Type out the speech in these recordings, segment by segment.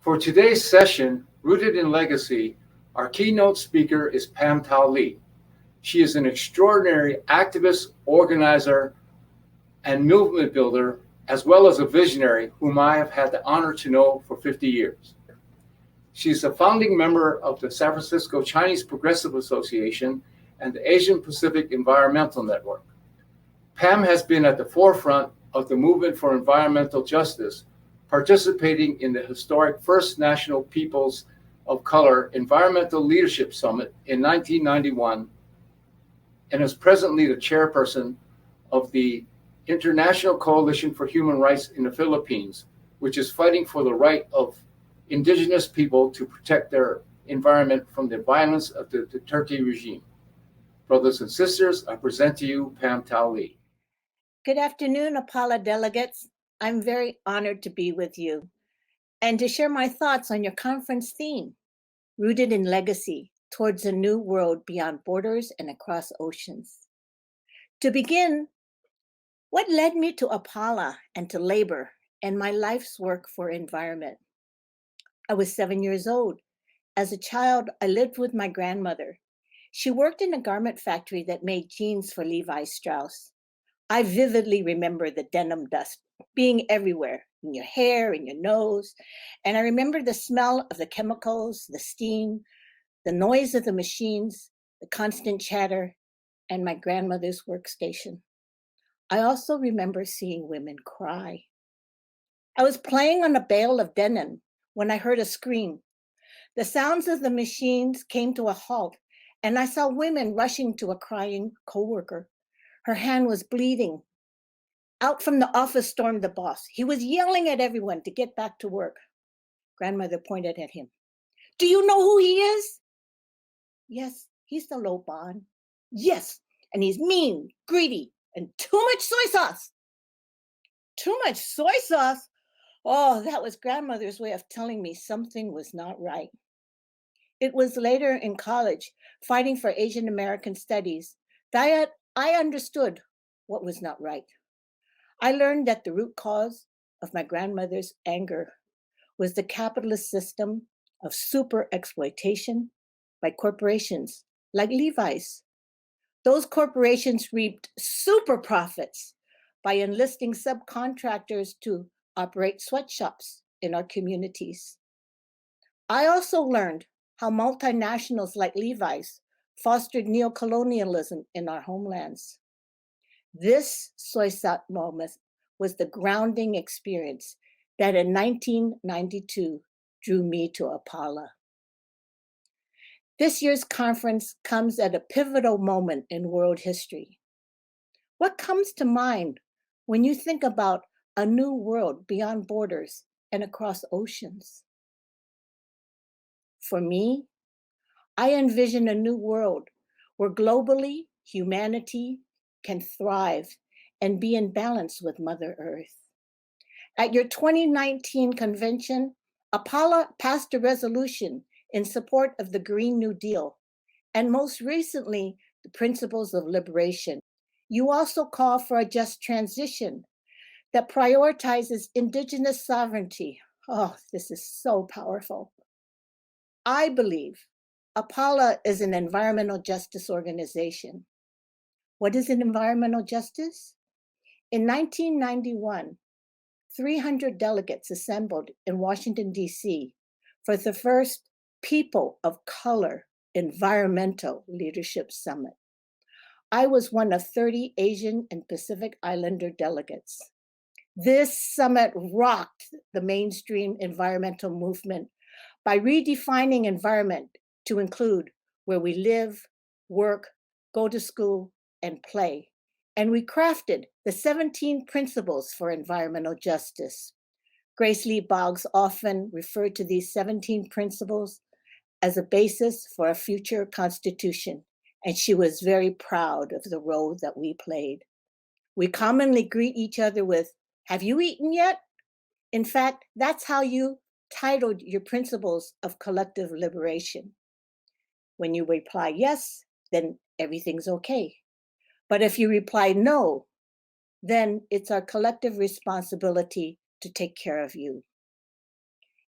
For today's session, Rooted in Legacy, our keynote speaker is Pam Tau Lee. She is an extraordinary activist, organizer, and movement builder, as well as a visionary whom I have had the honor to know for 50 years. She is a founding member of the San Francisco Chinese Progressive Association and the Asian Pacific Environmental Network. Pam has been at the forefront of the movement for environmental justice, participating in the historic First National Peoples of Color Environmental Leadership Summit in 1991, and is presently the chairperson of the International Coalition for Human Rights in the Philippines, which is fighting for the right of indigenous people to protect their environment from the violence of the Duterte regime. Brothers and sisters, I present to you Pam Tau Lee. Good afternoon, APALA delegates. I'm very honored to be with you and to share my thoughts on your conference theme, Rooted in Legacy, Towards a New World Beyond Borders and Across Oceans. To begin, what led me to APALA and to labor and my life's work for environment? I was 7 years old. As a child, I lived with my grandmother. She worked in a garment factory that made jeans for Levi Strauss. I vividly remember the denim dust being everywhere, in your hair, in your nose. And I remember the smell of the chemicals, the steam, the noise of the machines, the constant chatter, and my grandmother's workstation. I also remember seeing women cry. I was playing on a bale of denim when I heard a scream. The sounds of the machines came to a halt, and I saw women rushing to a crying coworker. Her hand was bleeding. Out from the office stormed the boss. He was yelling at everyone to get back to work. Grandmother pointed at him. Do you know who he is? Yes, he's the low bond. Yes, and he's mean, greedy, and too much soy sauce. Too much soy sauce? Oh, that was grandmother's way of telling me something was not right. It was later in college, fighting for Asian American studies, that I understood what was not right. I learned that the root cause of my grandmother's anger was the capitalist system of super exploitation by corporations like Levi's. Those corporations reaped super profits by enlisting subcontractors to operate sweatshops in our communities. I also learned how multinationals like Levi's fostered neocolonialism in our homelands. This soy sauce moment was the grounding experience that in 1992 drew me to APALA. This year's conference comes at a pivotal moment in world history. What comes to mind when you think about a new world beyond borders and across oceans? For me, I envision a new world where globally humanity can thrive and be in balance with Mother Earth. At your 2019 convention, APALA passed a resolution in support of the Green New Deal, and most recently, the Principles of Liberation. You also call for a just transition that prioritizes Indigenous sovereignty. Oh, this is so powerful. I believe APALA is an environmental justice organization. What is an environmental justice? In 1991, 300 delegates assembled in Washington, D.C. for the first People of Color Environmental Leadership Summit. I was one of 30 Asian and Pacific Islander delegates. This summit rocked the mainstream environmental movement by redefining environment to include where we live, work, go to school, and play. And we crafted the 17 principles for environmental justice. Grace Lee Boggs often referred to these 17 principles as a basis for a future constitution, and she was very proud of the role that we played. We commonly greet each other with, "Have you eaten yet?" In fact, that's how you titled your principles of collective liberation. When you reply yes, then everything's okay. But if you reply no, then it's our collective responsibility to take care of you.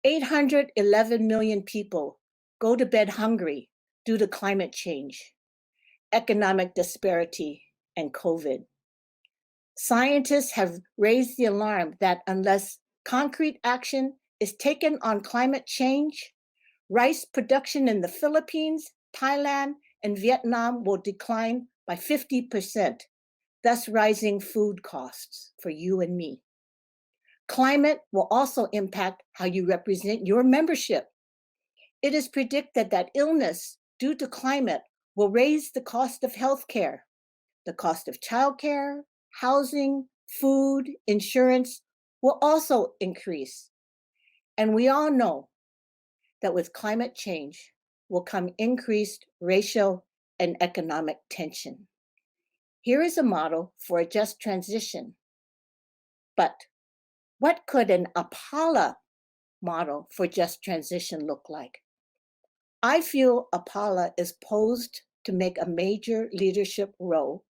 811 million people go to bed hungry due to climate change, economic disparity, and COVID. Scientists have raised the alarm that unless concrete action is taken on climate change, rice production in the Philippines, Thailand, and Vietnam will decline by 50%, thus rising food costs for you and me. Climate will also impact how you represent your membership. It is predicted that illness due to climate will raise the cost of healthcare, the cost of childcare, housing, food, insurance will also increase. And we all know that with climate change will come increased racial and economic tension. Here is a model for a just transition. But what could an APALA model for just transition look like? I feel APALA is posed to make a major leadership role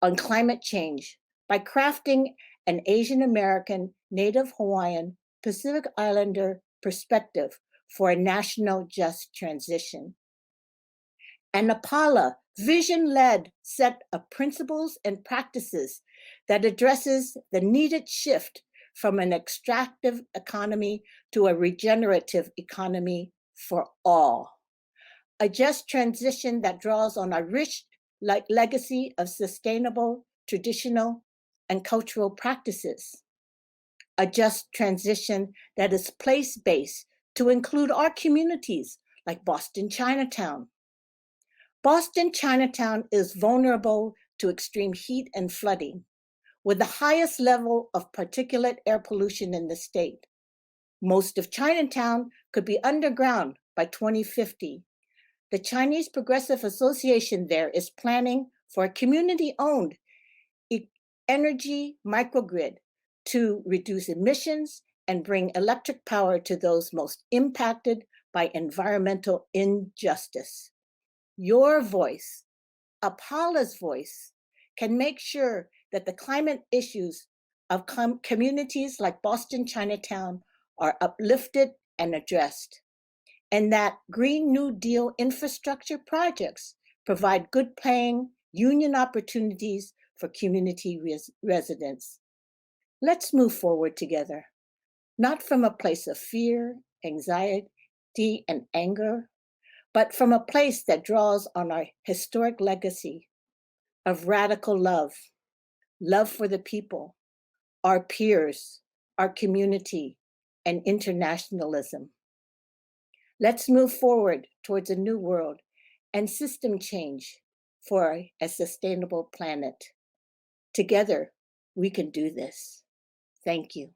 on climate change by crafting an Asian American, Native Hawaiian, Pacific Islander perspective for a national just transition. An APALA vision-led set of principles and practices that addresses the needed shift from an extractive economy to a regenerative economy for all. A just transition that draws on a rich legacy of sustainable, traditional, and cultural practices. A just transition that is place-based to include our communities like Boston Chinatown. Boston Chinatown is vulnerable to extreme heat and flooding, with the highest level of particulate air pollution in the state. Most of Chinatown could be underground by 2050. The Chinese Progressive Association there is planning for a community-owned energy microgrid to reduce emissions and bring electric power to those most impacted by environmental injustice. Your voice, APALA's voice, can make sure that the climate issues of communities like Boston Chinatown are uplifted and addressed, and that Green New Deal infrastructure projects provide good paying union opportunities for community residents. Let's move forward together, not from a place of fear, anxiety, and anger, but from a place that draws on our historic legacy of radical love, love for the people, our peers, our community, and internationalism. Let's move forward towards a new world and system change for a sustainable planet. Together, we can do this. Thank you.